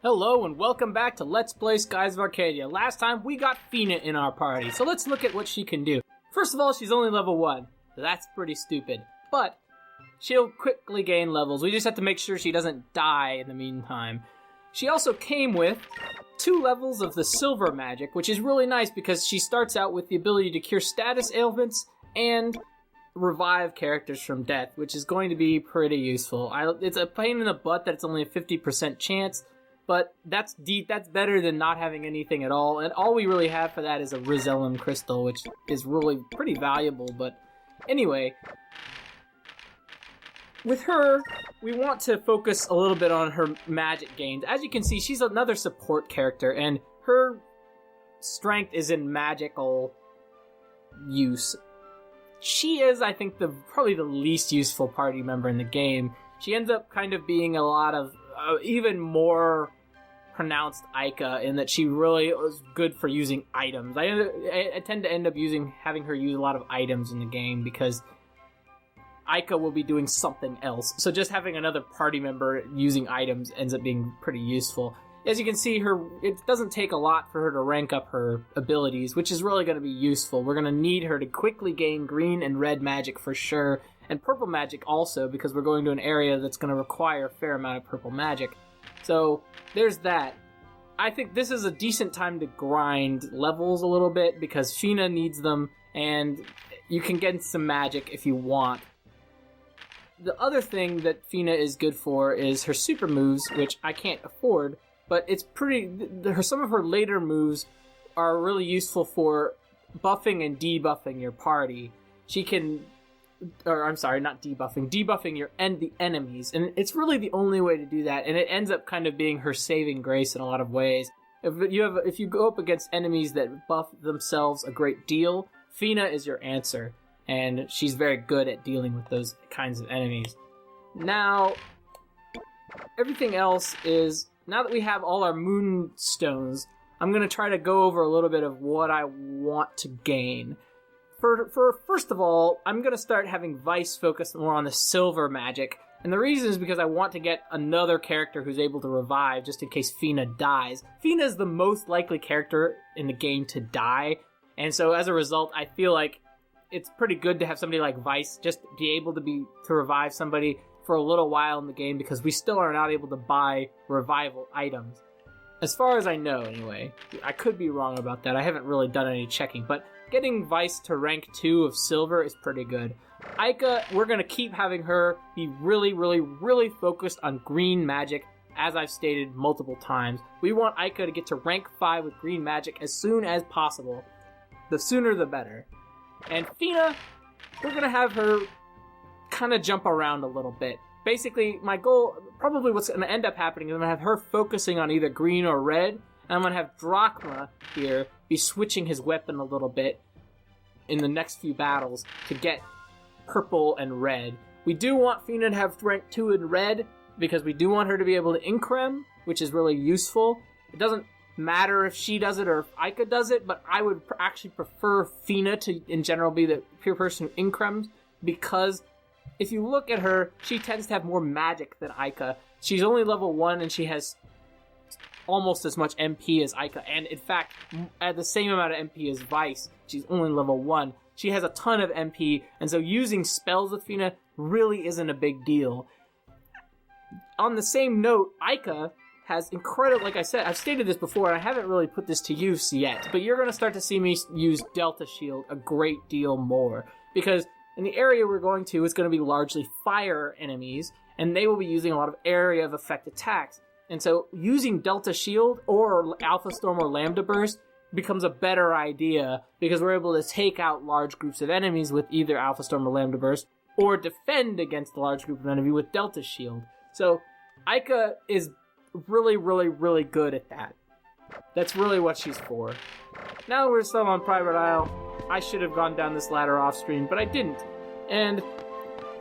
Hello and welcome back to Let's Play Skies of Arcadia. Last time we got Fina in our party, so let's look at what she can do. First of all, she's only level 1. That's pretty stupid. But she'll quickly gain levels. We just have to make sure she doesn't die in the meantime. She also came with 2 levels of the silver magic, which is really nice because she starts out with the ability to cure status ailments and revive characters from death, which is going to be pretty useful. It's a pain in the butt that it's only a 50% chance, but that's better than not having anything at all, and all we really have for that is a Rizellum crystal, which is really pretty valuable. But anyway, with her, we want to focus a little bit on her magic gains. As you can see, she's another support character, and her strength is in magical use. She is, I think, probably the least useful party member in the game. She ends up kind of being a lot of even more pronounced Ica in that she really is good for using items. I tend to end up having her use a lot of items in the game because Ica will be doing something else. So just having another party member using items ends up being pretty useful. As you can see, it doesn't take a lot for her to rank up her abilities, which is really going to be useful. We're going to need her to quickly gain green and red magic for sure, and purple magic also, because we're going to an area that's going to require a fair amount of purple magic. So there's that. I think this is a decent time to grind levels a little bit because Fina needs them, and you can get some magic if you want. The other thing that Fina is good for is her super moves, which I can't afford, but it's some of her later moves are really useful for buffing and debuffing your party. She can, debuffing the enemies, and it's really the only way to do that, and it ends up kind of being her saving grace in a lot of ways. If you go up against enemies that buff themselves a great deal, Fina is your answer, and she's very good at dealing with those kinds of enemies. Now, everything else is, now that we have all our moon stones, I'm going to try to go over a little bit of what I want to gain. First of all, I'm going to start having Vice focus more on the silver magic, and the reason is because I want to get another character who's able to revive just in case Fina dies. Fina is the most likely character in the game to die, and so as a result, I feel like it's pretty good to have somebody like Vice just be able to revive somebody for a little while in the game, because we still are not able to buy revival items. As far as I know, anyway. I could be wrong about that. I haven't really done any checking, but getting Vice to rank 2 of silver is pretty good. Ica, we're going to keep having her be really, really, really focused on green magic, as I've stated multiple times. We want Ica to get to rank 5 with green magic as soon as possible. The sooner the better. And Fina, we're going to have her kind of jump around a little bit. Basically, my goal, probably what's going to end up happening is I'm going to have her focusing on either green or red, and I'm going to have Drachma here be switching his weapon a little bit in the next few battles to get purple and red. We do want Fina to have rank 2 in red, because we do want her to be able to increm, which is really useful. It doesn't matter if she does it or if Ica does it, but I would actually prefer Fina to, in general, be the pure person who increms, because if you look at her, she tends to have more magic than Ica. She's only level 1, and she has almost as much MP as Ica, and in fact, at the same amount of MP as Vice. She's only level 1. She has a ton of MP, and so using spells with Fina really isn't a big deal. On the same note, Ica has incredible, like I said, I've stated this before, and I haven't really put this to use yet, but you're going to start to see me use Delta Shield a great deal more, because in the area we're going to, it's going to be largely fire enemies, and they will be using a lot of area of effect attacks. And so using Delta Shield or Alpha Storm or Lambda Burst becomes a better idea, because we're able to take out large groups of enemies with either Alpha Storm or Lambda Burst, or defend against a large group of enemy with Delta Shield. So Ica is really, really, really good at that. That's really what she's for. Now we're still on Private Isle. I should have gone down this ladder off screen, but I didn't. And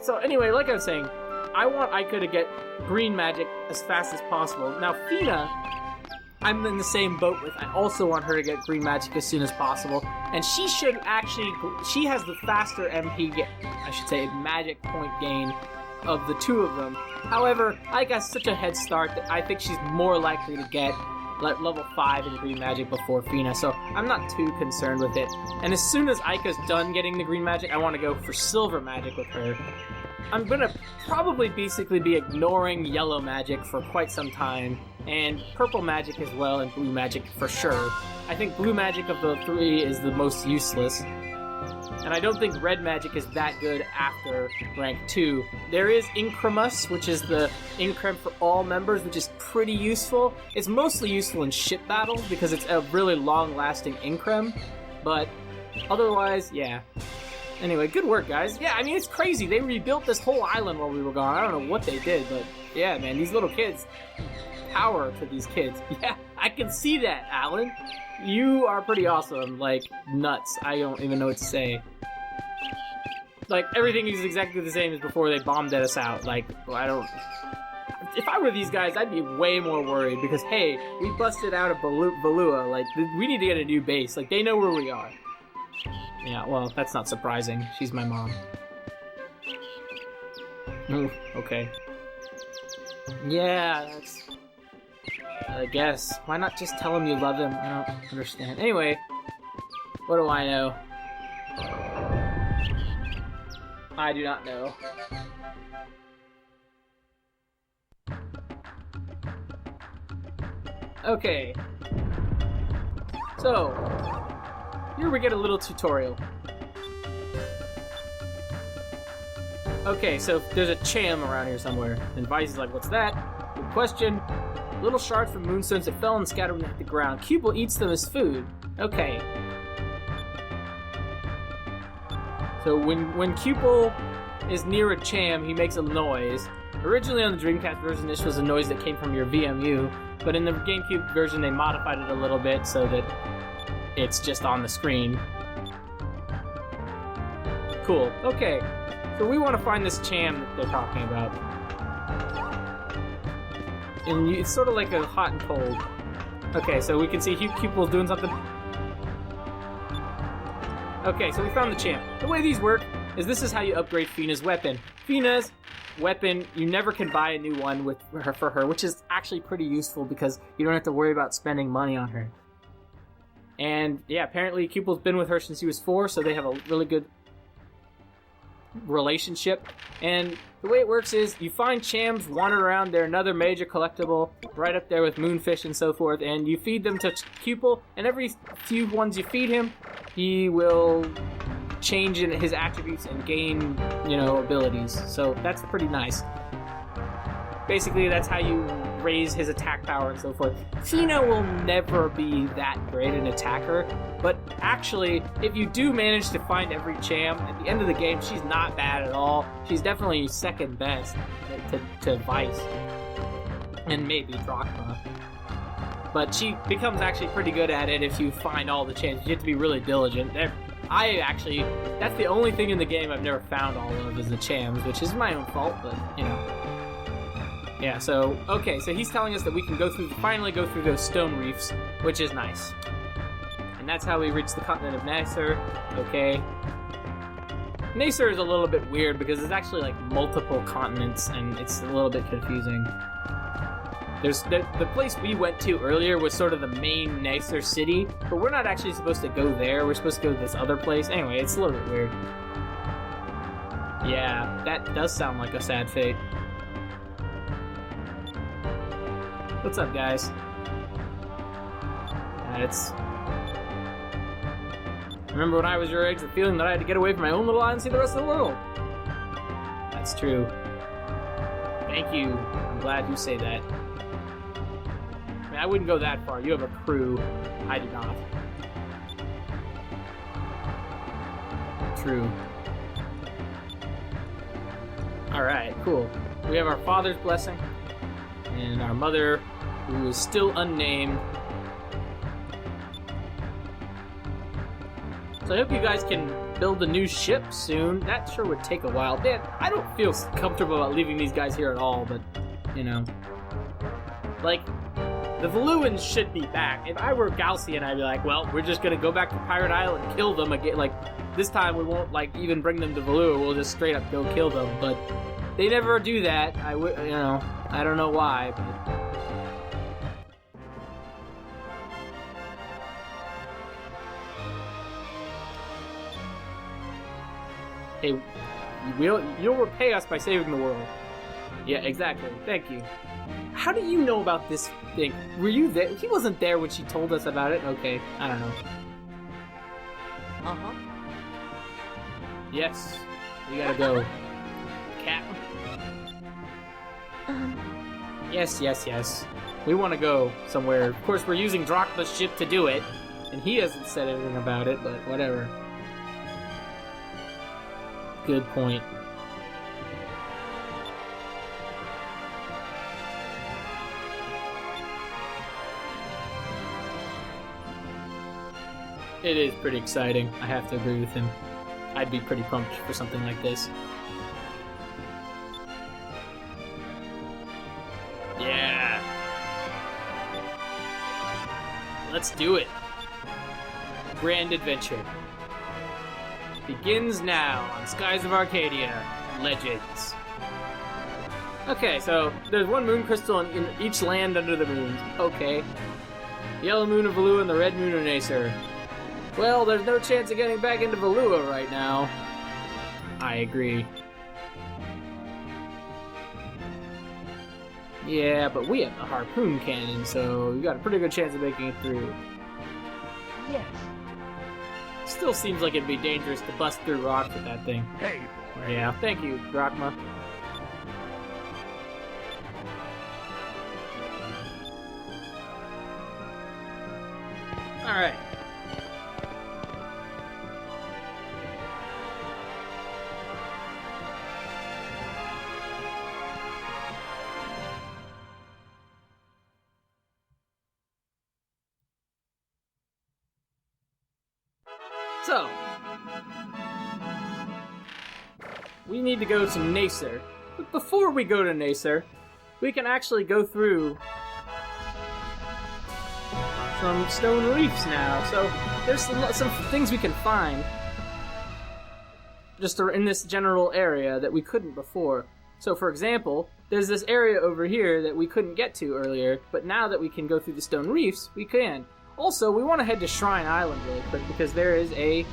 so anyway, like I was saying, I want Ica to get green magic as fast as possible. Now Fina, I'm in the same boat with. I also want her to get green magic as soon as possible. And she has the faster MP, magic point gain of the two of them. However, I got such a head start that I think she's more likely to get level 5 in green magic before Fina, so I'm not too concerned with it. And as soon as Aika's done getting the green magic, I want to go for silver magic with her. I'm gonna probably basically be ignoring yellow magic for quite some time, and purple magic as well, and blue magic for sure. I think blue magic of the three is the most useless, and I don't think red magic is that good after rank 2. There is Incremus, which is the Increm for all members, which is pretty useful. It's mostly useful in ship battles because it's a really long-lasting Increm, but otherwise, yeah. Anyway, good work, guys. Yeah, I mean, it's crazy. They rebuilt this whole island while we were gone. I don't know what they did, but yeah, man, these little kids. Power to these kids. Yeah, I can see that, Alan. You are pretty awesome. Like, nuts. I don't even know what to say. Like, everything is exactly the same as before they bombed us out. Like, I don't... If I were these guys, I'd be way more worried because, hey, we busted out of Valua. Like, we need to get a new base. Like, they know where we are. Yeah, well, that's not surprising. She's my mom. Ooh, okay. Yeah, that's... I guess. Why not just tell him you love him? I don't understand. Anyway, what do I know? I do not know. Okay. So, here we get a little tutorial. Okay, so there's a cham around here somewhere. And Vice is like, what's that? Good question. Little shards from moonstones that fell and scattered when they hit the ground. Cupel eats them as food. Okay. So when Cupel is near a cham, he makes a noise. Originally on the Dreamcast version, this was a noise that came from your VMU, but in the GameCube version, they modified it a little bit so that it's just on the screen. Cool. Okay. So we want to find this cham that they're talking about. And it's sort of like a hot and cold. Okay, so we can see Cupel's doing something. Okay, so we found the champ. The way these work is this is how you upgrade Fina's weapon. Fina's weapon, you never can buy a new one for her, which is actually pretty useful because you don't have to worry about spending money on her. And yeah, apparently Cupel's been with her since he was 4, so they have a really good relationship. And the way it works is you find chams wandering around. They're another major collectible right up there with moonfish and so forth, and you feed them to Cupel, and every few ones you feed him, he will change in his attributes and gain, abilities. So that's pretty nice. Basically, that's how you raise his attack power and so forth. Fina will never be that great an attacker, but actually, if you do manage to find every cham, at the end of the game, she's not bad at all. She's definitely second best to Vice, and maybe Drachma. But she becomes actually pretty good at it if you find all the chams. You have to be really diligent. That's the only thing in the game I've never found all of is the chams, which is my own fault, but, Yeah, so he's telling us that we can finally go through those stone reefs, which is nice. And that's how we reach the continent of Nasser. Okay. Nasser is a little bit weird because there's actually like multiple continents and it's a little bit confusing. There's the place we went to earlier was sort of the main Nasser city, but we're not actually supposed to go there. We're supposed to go to this other place. Anyway, it's a little bit weird. Yeah, that does sound like a sad fate. What's up, guys? Remember when I was your age, the feeling that I had to get away from my own little island and see the rest of the world? That's true. Thank you. I'm glad you say that. I mean, I wouldn't go that far. You have a crew. I do not. True. Alright, cool. We have our father's blessing. And our mother, who is still unnamed. So I hope you guys can build a new ship soon. That sure would take a while. Man, I don't feel comfortable about leaving these guys here at all, but, Like, the Valuans should be back. If I were Galcian, I'd be like, well, we're just gonna go back to Pirate Isle and kill them again. Like, this time we won't, even bring them to Valua. We'll just straight up go kill them, but They never do that. I don't know why, but... Hey, you'll repay us by saving the world. Yeah, exactly. Thank you. How do you know about this thing? Were you there? He wasn't there when she told us about it. Okay, I don't know. Uh-huh. Yes, we gotta go. Cat. Yes. We want to go somewhere. Of course, we're using Drachma's ship to do it, and he hasn't said anything about it, but whatever. Good point. It is pretty exciting. I have to agree with him. I'd be pretty pumped for something like this. Yeah. Let's do it. Grand adventure begins now on Skies of Arcadia Legends. Okay, so there's one moon crystal in each land under the moon. Okay. The yellow moon of Valua and the red moon of Nacer. Well, there's no chance of getting back into Valua right now. I agree. Yeah, but we have the harpoon cannon, so we got a pretty good chance of making it through. Yes. Still seems like it'd be dangerous to bust through rocks with that thing. Hey. Yeah, thank you, Drachma. Alright. So, we need to go to Nacer. But before we go to Nacer, we can actually go through some stone reefs now. So, there's some things we can find just in this general area that we couldn't before. So, for example, there's this area over here that we couldn't get to earlier, but now that we can go through the stone reefs, we can. Also, we want to head to Shrine Island really quick because there is a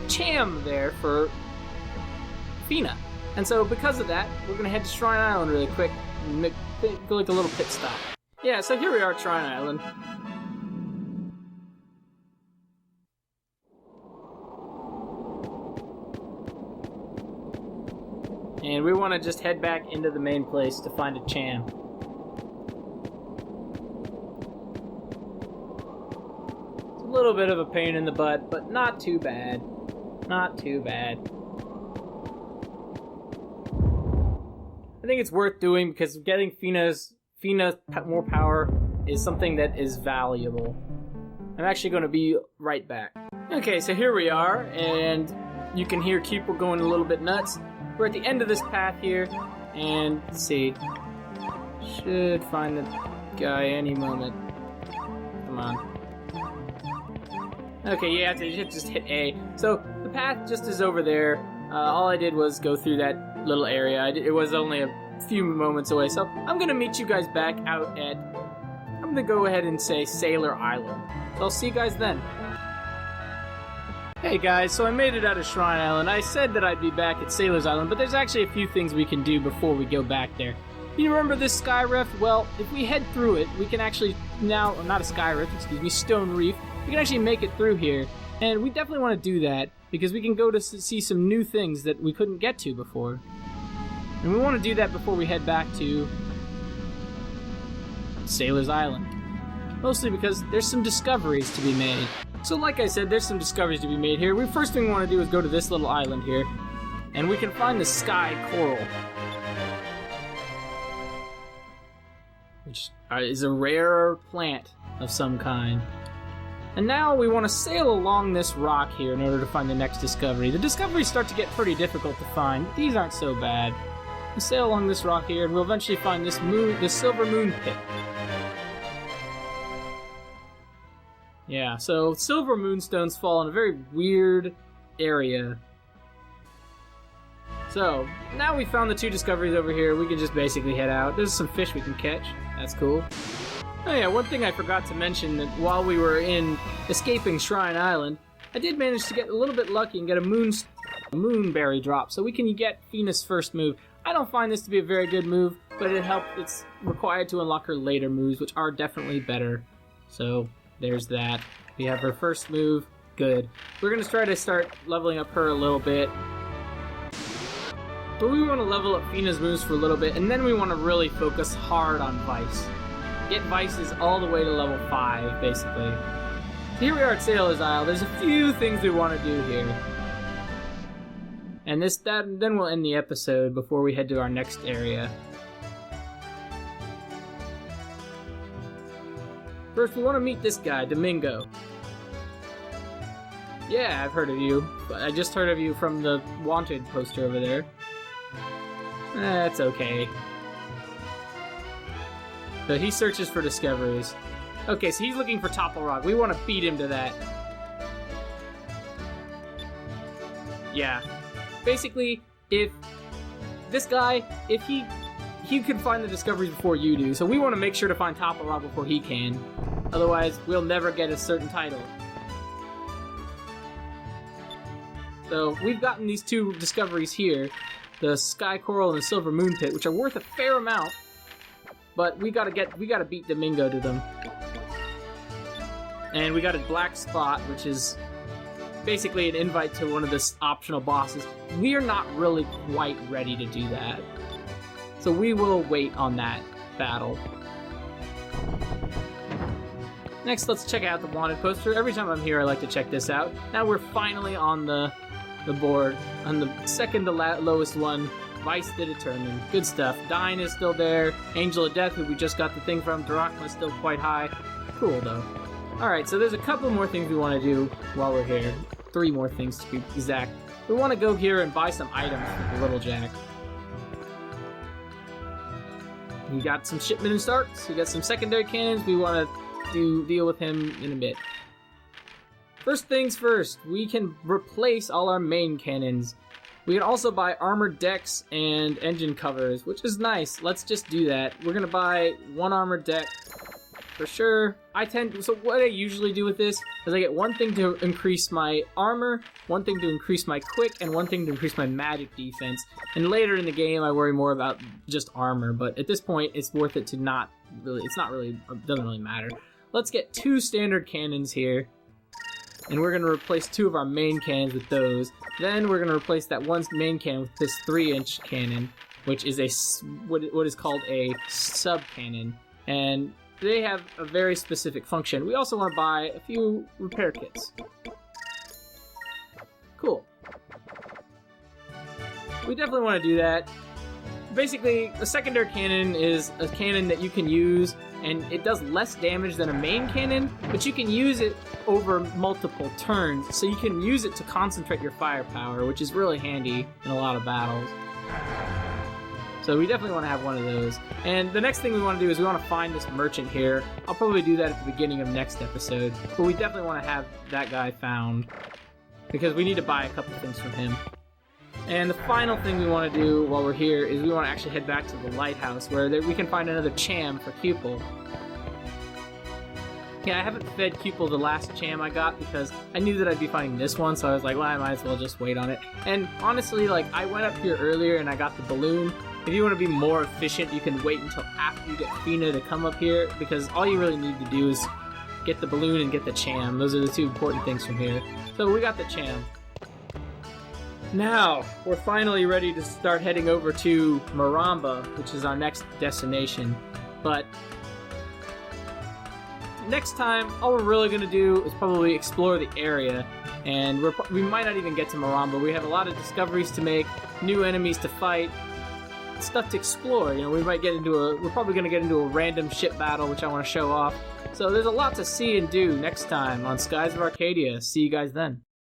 cham there for Fina. And so because of that, we're going to head to Shrine Island really quick and go like a little pit stop. Yeah, so here we are at Shrine Island. And we want to just head back into the main place to find a cham. A little bit of a pain in the butt, but not too bad. Not too bad. I think it's worth doing because getting Fina's more power is something that is valuable. I'm actually going to be right back. Okay, so here we are, and you can hear Keeper going a little bit nuts. We're at the end of this path here, and let's see. Should find the guy any moment. Come on. Okay, yeah, just hit A. So, the path just is over there. All I did was go through that little area. It was only a few moments away, so I'm going to meet you guys back out at... I'm going to go ahead and say Sailor Island. So I'll see you guys then. Hey guys, so I made it out of Shrine Island. I said that I'd be back at Sailor's Island, but there's actually a few things we can do before we go back there. You remember this sky rift? Well, if we head through it, we can actually now... not a sky rift, excuse me, stone reef. We can actually make it through here, and we definitely want to do that because we can go to see some new things that we couldn't get to before. And we want to do that before we head back to Sailor's Island. Mostly because there's some discoveries to be made. So like I said, there's some discoveries to be made here. The first thing we want to do is go to this little island here, and we can find the sky coral, which is a rare plant of some kind. And now we want to sail along this rock here in order to find the next discovery. The discoveries start to get pretty difficult to find, but these aren't so bad. We'll sail along this rock here, and we'll eventually find this silver moon pit. Yeah, so silver moonstones fall in a very weird area. So, now we found the 2 discoveries over here, we can just basically head out. There's some fish we can catch. That's cool. Oh yeah, one thing I forgot to mention, that while we were in escaping Shrine Island, I did manage to get a little bit lucky and get a moonberry drop, so we can get Fina's first move. I don't find this to be a very good move, but it's required to unlock her later moves, which are definitely better. So, there's that. We have her first move. Good. We're going to try to start leveling up her a little bit. But we want to level up Fina's moves for a little bit, and then we want to really focus hard on Vice. Get Vices all the way to level 5, basically. Here we are at Sailor's Isle. There's a few things we want to do here. And then we'll end the episode before we head to our next area. First, we want to meet this guy, Domingo. Yeah, I've heard of you. I just heard of you from the wanted poster over there. That's okay. But he searches for discoveries. Okay, so he's looking for Topple Rock. We want to beat him to that. Yeah. Basically, if this guy, if he can find the discoveries before you do, so we want to make sure to find Topple Rock before he can. Otherwise, we'll never get a certain title. So, we've gotten these 2 discoveries here. The Sky Coral and the Silver Moon Pit, which are worth a fair amount. But we gotta beat Domingo to them. And we got a black spot, which is basically an invite to one of the optional bosses. We are not really quite ready to do that. So we will wait on that battle. Next, let's check out the wanted poster. Every time I'm here, I like to check this out. Now we're finally on the board. On the second to lowest one, Vice the Determined. Good stuff. Dine is still there. Angel of Death, who we just got the thing from. Drachma is still quite high. Cool, though. Alright, so there's a couple more things we want to do while we're here. 3 more things to be exact. We want to go here and buy some items for the Little Jack. We got some shipment and starts. We got some secondary cannons. We want to deal with him in a bit. First things first, we can replace all our main cannons. We can also buy armored decks and engine covers, which is nice. Let's just do that. We're gonna buy 1 armored deck for sure. So what I usually do with this is I get 1 thing to increase my armor, 1 thing to increase my quick, and 1 thing to increase my magic defense. And later in the game, I worry more about just armor, but at this point, it's worth it to not really, it doesn't really matter. Let's get 2 standard cannons here. And we're going to replace 2 of our main cannons with those. Then we're going to replace that 1 main cannon with this 3-inch cannon, which is what is called a sub-cannon. And they have a very specific function. We also want to buy a few repair kits. Cool. We definitely want to do that. Basically, a secondary cannon is a cannon that you can use, and it does less damage than a main cannon, but you can use it over multiple turns, so you can use it to concentrate your firepower, which is really handy in a lot of battles. So we definitely want to have 1 of those. And the next thing we want to do is we want to find this merchant here. I'll probably do that at the beginning of next episode, but we definitely want to have that guy found, because we need to buy a couple things from him. And the final thing we want to do while we're here is we want to actually head back to the lighthouse, where we can find another cham for Cupel. Yeah, I haven't fed Cupel the last cham I got because I knew that I'd be finding this one, so I was like, well, I might as well just wait on it. And honestly, like, I went up here earlier and I got the balloon. If you want to be more efficient, you can wait until after you get Fina to come up here, because all you really need to do is get the balloon and get the cham. Those are the 2 important things from here. So we got the cham. Now, we're finally ready to start heading over to Maramba, which is our next destination. But next time, all we're really going to do is probably explore the area. And we might not even get to Maramba. We have a lot of discoveries to make, new enemies to fight, stuff to explore. You know, we're probably going to get into a random ship battle, which I want to show off. So there's a lot to see and do next time on Skies of Arcadia. See you guys then.